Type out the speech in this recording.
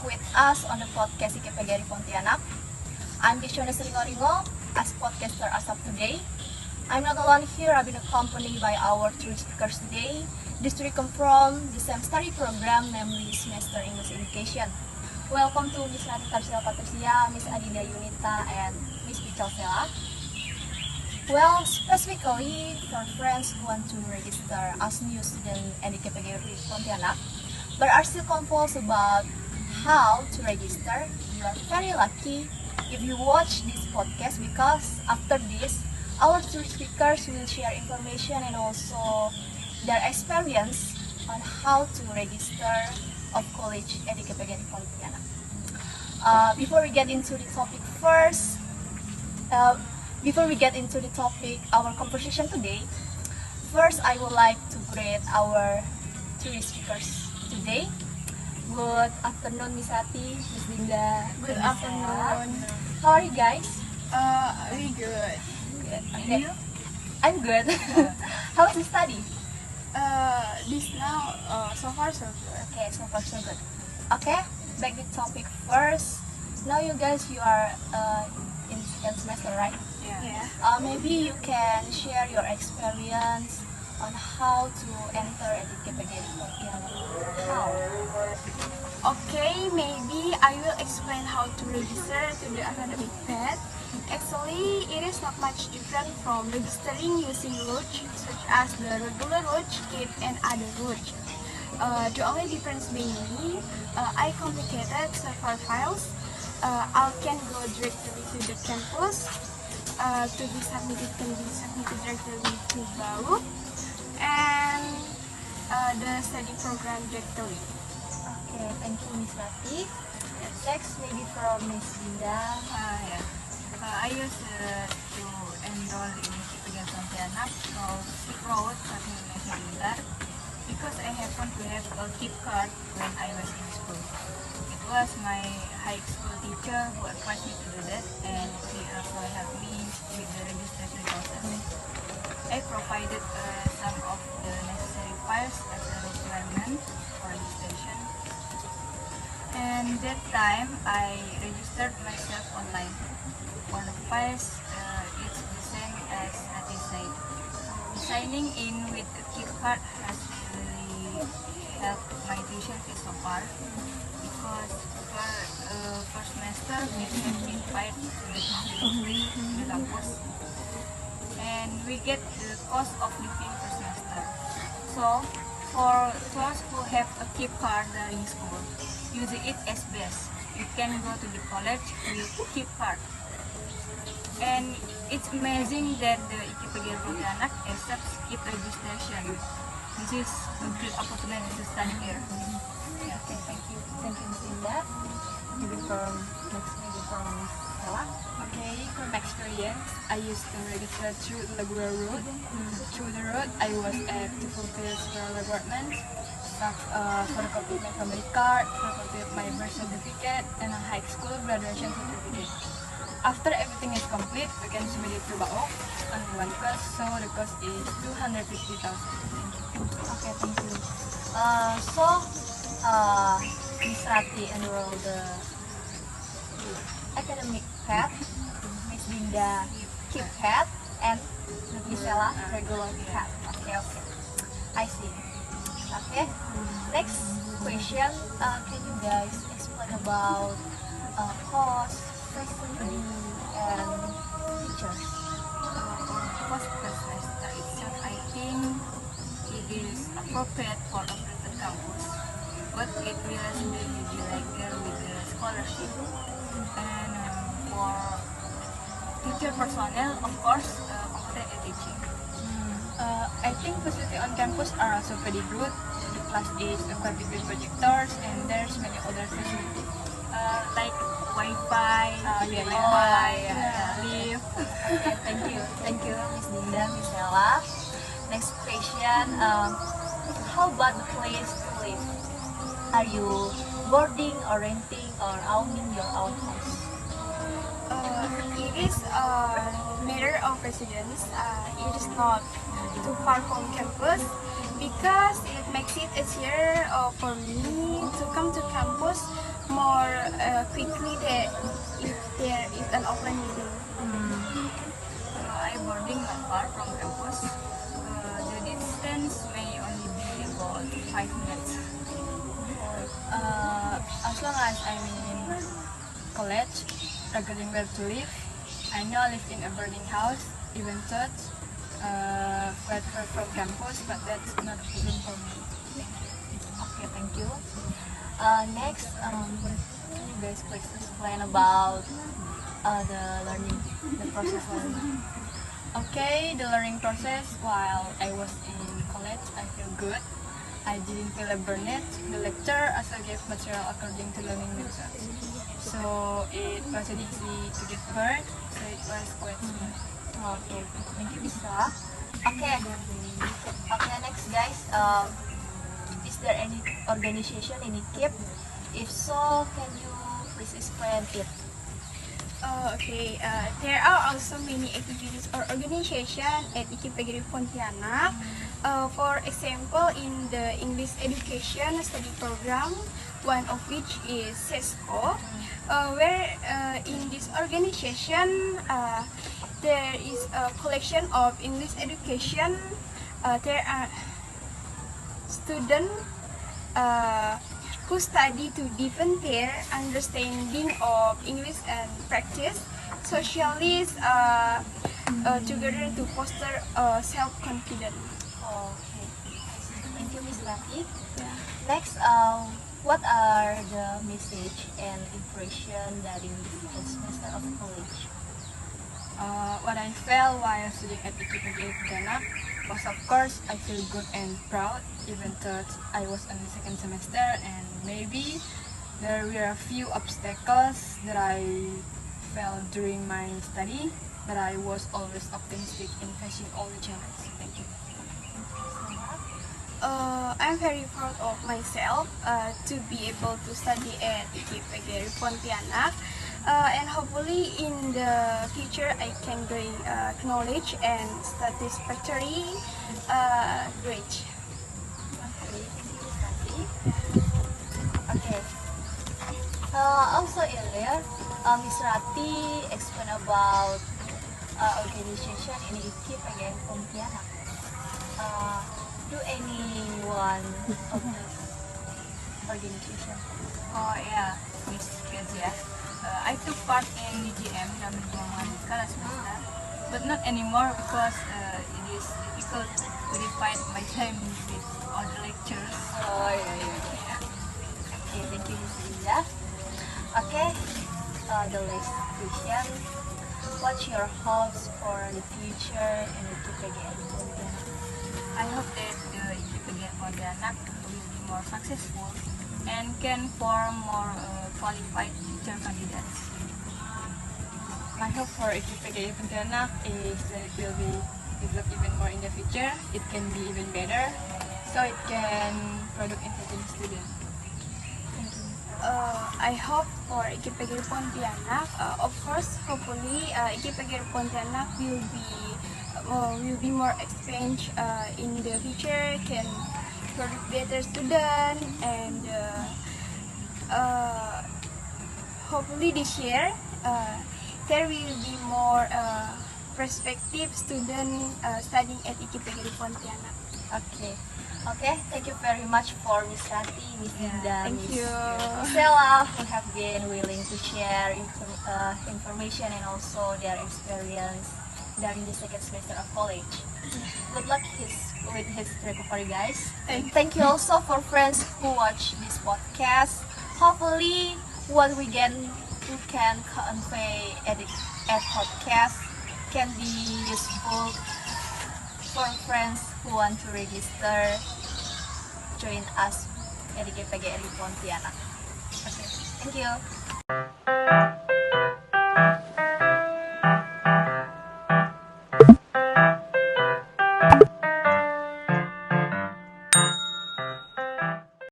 with us on the podcast IKPGRI Pontianak. I'm Kezya Ringo as podcaster as of today. I'm not alone here. I've been accompanied by our three speakers today. These three come from the same study program, namely Semester English Education. Welcome to Miss Rati, Tarsila, Patrisia, Miss Adinda Yunita, and Miss Pical Sela. Well, specifically for friends who want to register as new student at IKPGRI Pontianak, but are still confused about how to register, you are very lucky if you watch this podcast, because after this, our two speakers will share information and also their experience on how to register of college at IKPGRI Pontianak. Before we get into the topic first, our conversation today, first I would like to greet our three speakers today. Good afternoon, Miss Rati, Miss Dinda. Good afternoon. How are you guys? We good. Good. And you? I'm good. How is the study? This now, so far so good. Okay, so far so good. Okay, back to topic first. Now you guys, you are in second semester, right? Yeah. Maybe you can share your experience on how to enter at IKPGRI Pontianak. How? Okay, maybe I will explain how to register to the academic path. Actually, it is not much different from registering using routes such as the regular route, KIT, and other routes. The only difference being I complicated several files. I can go directly to the campus. To be submitted can be submitted directly to BAU and the study program directly. Okay, thank you, Miss Rati. Next, maybe from Miss Dinda. I used to enroll in IKPGRI Pontianak throughout semester because I happened to have a KIP card when I was in school. It was my high school teacher who advised me to do that, and he also helped me with the registration process. I provided some of the necessary files as a requirement for registration, and that time I registered myself online. For the files, it's the same as Rati said. Signing in with a KIP card has really helped my tuition fee so far, because first semester we have been paid free in the campus, and we get the cost of living per semester. So for those who have a KIP card during school, use it as best. You can go to the college with KIP card. And it's amazing that the IKPGRI Pontianak accepts KIP registration. This is a great opportunity to study here. Yeah, okay, thank you, Miss Dinda. Maybe from Miss Sela. Okay, from experience, I used to register through the regular route. Through the route, I was able to fulfill several requirements, photocopy my family card, photocopy my birth certificate, and a high school graduation certificate. After everything is complete, we can submit it to BAO on one cost, so the cost is 250,000. Okay, thank you. Miss Rati enrolled the academic path, Miss Dinda KIP path, and Miss Sela regular path. Okay. I see. Okay. Next question. Can you guys explain about cost, facility, and teachers? First semester itself, I think it is appropriate for operated campus, but it will really be like there with the scholarship. And for teacher personnel, of course, competent at teaching. I think facility on campus are also pretty good. The class is equipped with projectors, and there's many other facilities. Like Wi-Fi, lift. Okay, thank you, Miss Dinda, Miss Sela. Next question. How about the place to live? Are you boarding or renting or owning your own house? It is a matter of residence. It is not too far from campus because it makes it easier for me to come to campus more quickly that if there is an open meeting. I boarding not far from campus. The distance may only be about 5 minutes. As long as I'm in college, regarding where to live, I know I live in a boarding house, even though quite far from campus, but that's not a problem for me. Okay, thank you. Next, can you guys please explain about the process learning? Okay, the learning process while I was in college, I feel good. I didn't feel a burnout. The lecturer also gave material according to learning methods. So it wasn't easy to get burned, so it was quite smooth. Okay, thank you, Bisa. Okay, next guys. Is there any organization in IKIP? If so, can you please explain it? There are also many activities or organizations at IKIP Pegiri Pontianak. For example, in the English Education Study Program, one of which is SESCO, where in this organization there is a collection of English education. There are students who study to deepen their understanding of English and practice socialists together to foster self-confidence. Okay, thank you, Miss Rati. Next, what are the message and impression during this semester of college? What I felt while studying at IKIP Pontianak was, of course, I feel good and proud, even though I was on the second semester and maybe there were a few obstacles that I felt during my study, but I was always optimistic in facing all the challenges. Thank you. I'm very proud of myself to be able to study at IKIP Pegiri Pontianak. And hopefully in the future I can gain knowledge and satisfactory grades. Okay. Also earlier, Miss Rati explained about organization in IKIP again Pontianak. Do anyone of this organization? Oh yeah, Miss Kezya. I took part in DGM Dalam Lingkungan semester, but not anymore because it is difficult to divide my time with other lectures. Oh yeah. Okay, thank you, Miss Linda. Okay, the last question. What's your hopes for the future in IKIP again Pontianak? I hope that the IKIP Pontianak will be more successful and can form more qualified teacher candidates. My hope for IKIP Pontianak is that it will be developed even more in the future. It can be even better, so it can produce intelligent students. I hope for IKIP Pegiri Pontianak. Of course, hopefully IKIP Pegiri Pontianak will be more experienced in the future, can produce better student, and hopefully this year there will be more prospective student studying at IKIP Pegiri Pontianak. Okay, thank you very much for Miss Rati, Miss Linda, Thank Miss you. Sela, who have been willing to share information and also their experience during the second semester of college. Good luck with his recovery, guys. Thank you also for friends who watch this podcast. Hopefully, what we can convey at podcast can be useful for friends who want to register, join us at IKIP Pontianak. Okay, thank you.